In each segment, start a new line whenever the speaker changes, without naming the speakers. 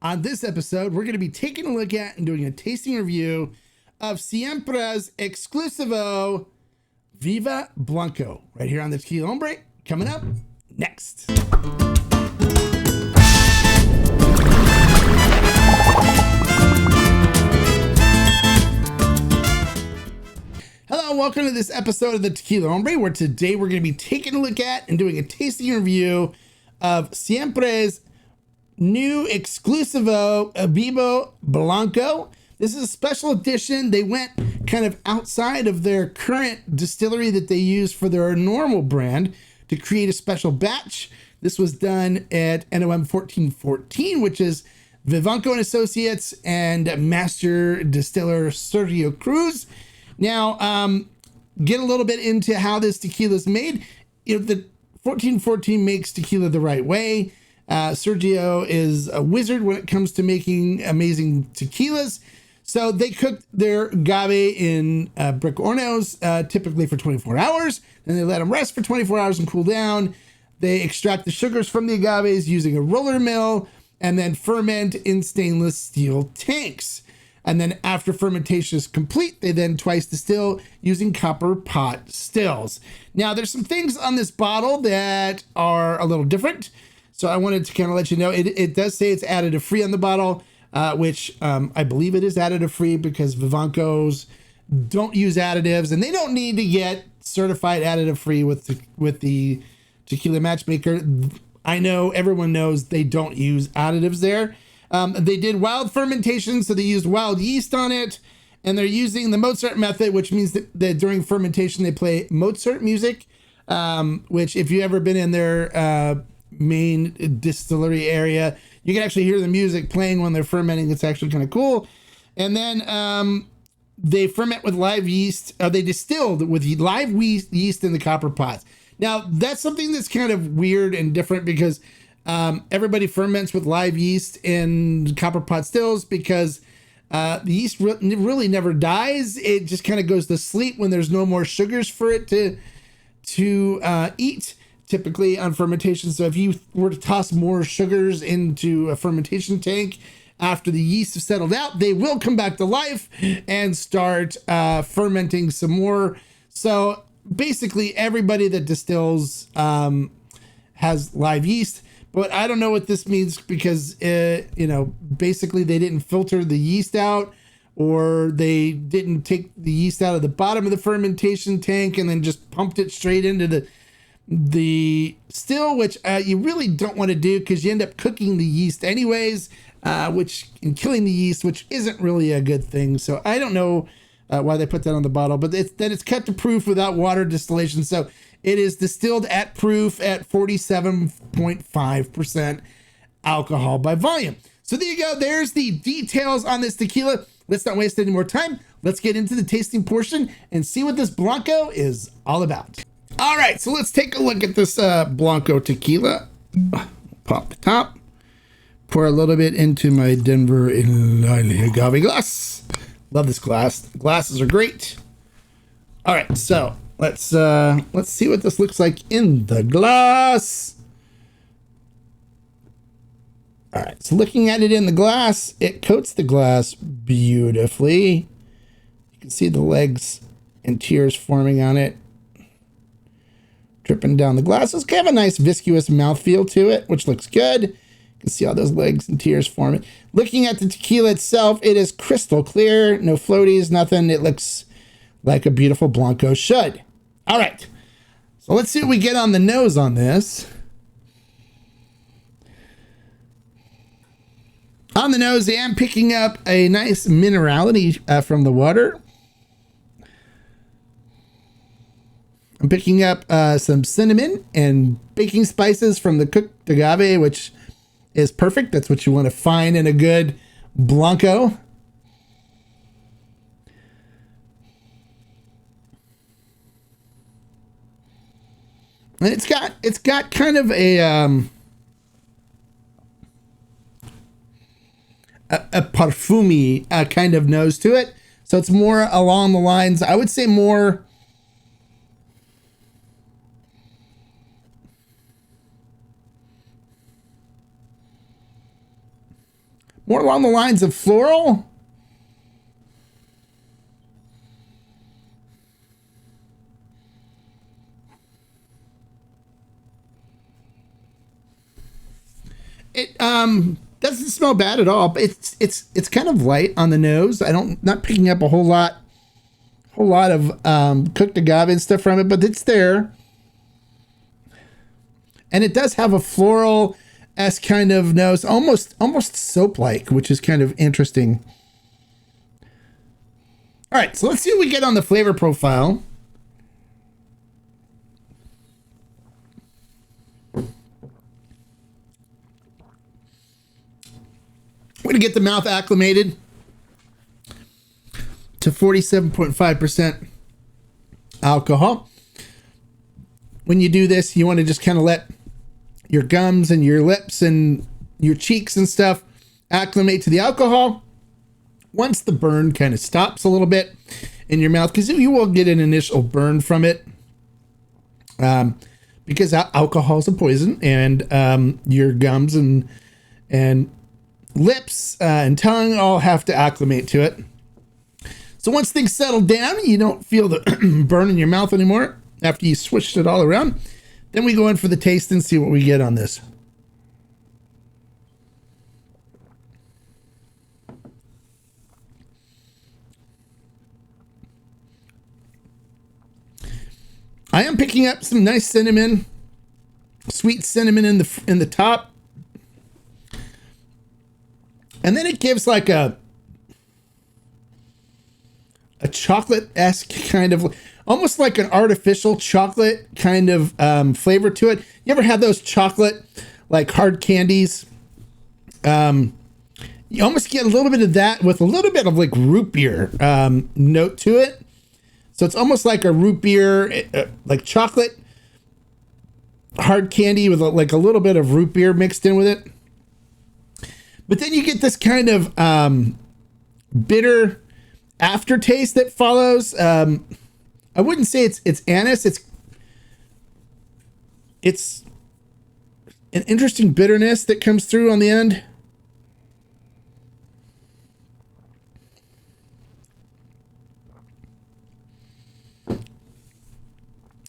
On this episode, we're going to be taking a look at and doing a tasting review of Siempre's Exclusivo Viva Blanco right here on the Tequila Hombre. Coming up next. Hello and welcome to this episode of the Tequila Hombre, where today we're going to be taking a look at and doing a tasting review of Siempre's new Exclusivo Vivo Blanco. This is a special edition. They went kind of outside of their current distillery that they use for their normal brand to create a special batch. This was done at NOM 1414, which is Vivanco and Associates and master distiller Sergio Cruz. Now, get a little bit into how this tequila is made. The 1414 makes tequila the right way. Sergio is a wizard when it comes to making amazing tequilas. So they cook their agave in brick hornos, typically for 24 hours. Then they let them rest for 24 hours and cool down. They extract the sugars from the agaves using a roller mill and then ferment in stainless steel tanks. And then after fermentation is complete, they then twice distill using copper pot stills. Now, there's some things on this bottle that are a little different. So I wanted to kind of let you know, it does say it's additive free on the bottle, which I believe it is additive free because Vivancos don't use additives and they don't need to get certified additive free with the Tequila Matchmaker. I know everyone knows they don't use additives there. They did wild fermentation, so they used wild yeast on it, and they're using the Mozart method, which means that during fermentation they play Mozart music, which if you've ever been in their main distillery area, you can actually hear the music playing when they're fermenting. It's actually kind of cool. And then they ferment with live yeast. They distilled with live yeast in the copper pots. Now, that's something that's kind of weird and different because everybody ferments with live yeast in copper pot stills because the yeast really never dies. It just kind of goes to sleep when there's no more sugars for it to eat, typically on fermentation. So if you were to toss more sugars into a fermentation tank after the yeast have settled out, they will come back to life and start fermenting some more. So basically everybody that distills has live yeast. But I don't know what this means because, basically they didn't filter the yeast out or they didn't take the yeast out of the bottom of the fermentation tank and then just pumped it straight into the still, which you really don't want to do because you end up cooking the yeast anyways, and killing the yeast, which isn't really a good thing. So I don't know why they put that on the bottle, but it's cut to proof without water distillation. So it is distilled at proof at 47.5% alcohol by volume. So there you go. There's the details on this tequila. Let's not waste any more time. Let's get into the tasting portion and see what this Blanco is all about. All right, so let's take a look at this Blanco tequila. Pop the top. Pour a little bit into my Denver agave glass. Love this glass. The glasses are great. All right, so let's see what this looks like in the glass. All right, so looking at it in the glass, it coats the glass beautifully. You can see the legs and tears forming on it, dripping down the glass. It's kind of a nice viscous mouthfeel to it, which looks good. You can see all those legs and tears forming. Looking at the tequila itself, it is crystal clear, no floaties, nothing. It looks like a beautiful Blanco should. All right, so let's see what we get on the nose on this. On the nose, I am picking up a nice minerality from the water. I'm picking up some cinnamon and baking spices from the cooked agave, which is perfect. That's what you want to find in a good Blanco. And it's got kind of a perfumey kind of nose to it. So it's more along the lines, I would say more more along the lines of floral. It doesn't smell bad at all, but it's kind of light on the nose. Not picking up a whole lot of cooked agave and stuff from it, but it's there. And it does have a floral-esque kind of nose, almost soap-like, which is kind of interesting. All right, so let's see what we get on the flavor profile. We're going to get the mouth acclimated to 47.5% alcohol. When you do this, you want to just kind of let your gums and your lips and your cheeks and stuff acclimate to the alcohol. Once the burn kind of stops a little bit in your mouth, because you will get an initial burn from it, because alcohol is a poison, and your gums and lips and tongue all have to acclimate to it. So once things settle down, you don't feel the burn in your mouth anymore after you switched it all around. Then we go in for the taste and see what we get on this. I am picking up some nice cinnamon, sweet cinnamon in the top. And then it gives like a chocolate-esque kind of, almost like an artificial chocolate kind of flavor to it. You ever had those chocolate, like hard candies? You almost get a little bit of that with a little bit of like root beer note to it. So it's almost like a root beer, like chocolate hard candy with like a little bit of root beer mixed in with it. But then you get this kind of bitter aftertaste that follows. I wouldn't say it's anise. It's an interesting bitterness that comes through on the end.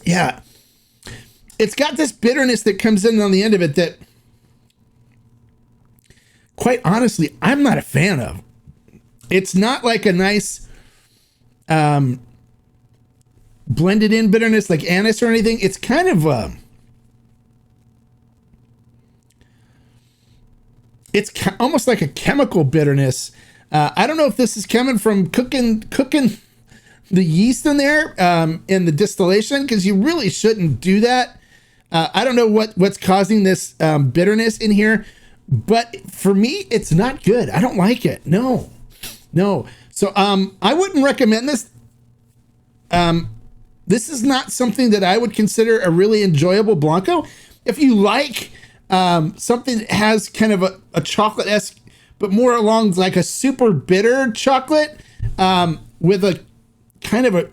Yeah. It's got this bitterness that comes in on the end of it that, quite honestly, I'm not a fan of. It's not like a nice blended in bitterness like anise or anything. It's kind of almost like a chemical bitterness. I don't know if this is coming from cooking the yeast in there in the distillation, because you really shouldn't do that. I don't know what's causing this bitterness in here, but for me, it's not good. I don't like it. No. So I wouldn't recommend this. This is not something that I would consider a really enjoyable Blanco. If you like something that has kind of a chocolate-esque, but more along like a super bitter chocolate with a kind of a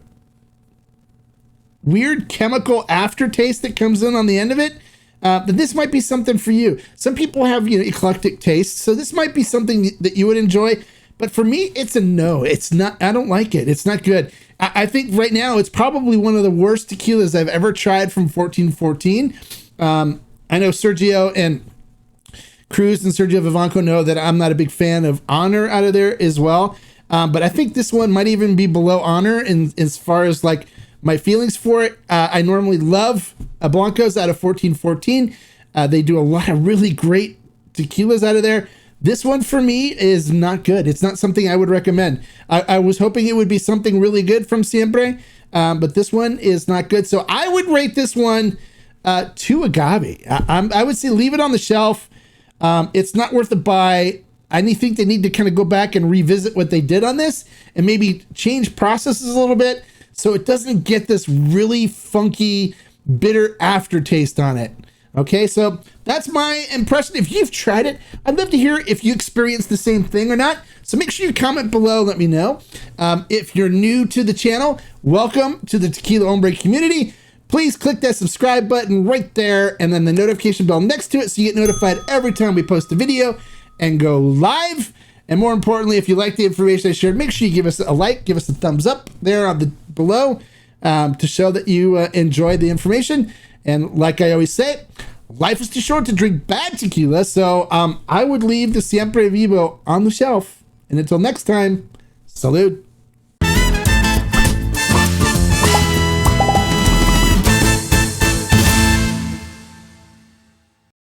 weird chemical aftertaste that comes in on the end of it, then this might be something for you. Some people have, eclectic tastes, so this might be something that you would enjoy. But for me, it's a no. It's not. I don't like it. It's not good. I think right now it's probably one of the worst tequilas I've ever tried from 1414. I know Sergio and Cruz and Sergio Vivanco know that I'm not a big fan of Honor out of there as well. But I think this one might even be below Honor in as far as like my feelings for it. I normally love Blancos out of 1414. They do a lot of really great tequilas out of there. This one for me is not good. It's not something I would recommend. I was hoping it would be something really good from Siempre, but this one is not good. So I would rate this one 2 agave. I would say leave it on the shelf. It's not worth a buy. I think they need to kind of go back and revisit what they did on this and maybe change processes a little bit so it doesn't get this really funky, bitter aftertaste on it. Okay, so that's my impression. If you've tried it, I'd love to hear if you experienced the same thing or not. So make sure you comment below, let me know. If you're new to the channel, welcome to the Tequila Hombre community. Please click that subscribe button right there and then the notification bell next to it so you get notified every time we post a video and go live. And more importantly, if you like the information I shared, make sure you give us a like, give us a thumbs up there on the below to show that you enjoyed the information. And like I always say, life is too short to drink bad tequila. So I would leave the Siempre Vivo on the shelf. And until next time, salud.